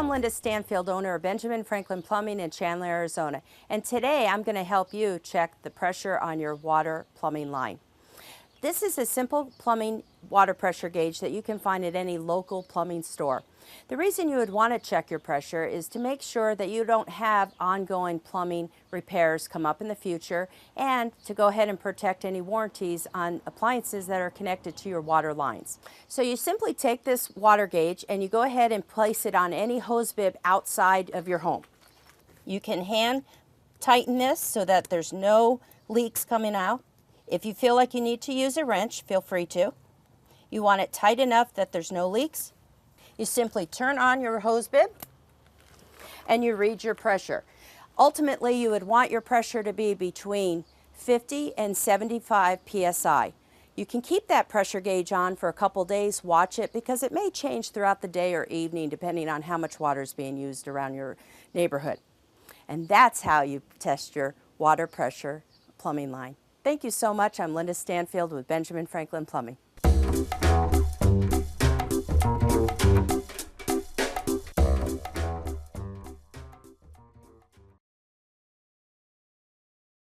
I'm Linda Stanfield, owner of Benjamin Franklin Plumbing in Chandler, Arizona. And today I'm going to help you check the pressure on your water plumbing line. This is a simple plumbing water pressure gauge that you can find at any local plumbing store. The reason you would want to check your pressure is to make sure that you don't have ongoing plumbing repairs come up in the future, and to go ahead and protect any warranties on appliances that are connected to your water lines. So you simply take this water gauge and you go ahead and place it on any hose bib outside of your home. You can hand tighten this so that there's no leaks coming out. If you feel like you need to use a wrench, feel free to. You want it tight enough that there's no leaks. You simply turn on your hose bib and you read your pressure. Ultimately, you would want your pressure to be between 50 and 75 psi. You can keep that pressure gauge on for a couple days, watch it, because it may change throughout the day or evening depending on how much water is being used around your neighborhood. And that's how you test your water pressure plumbing line. Thank you so much. I'm Linda Stanfield with Benjamin Franklin Plumbing.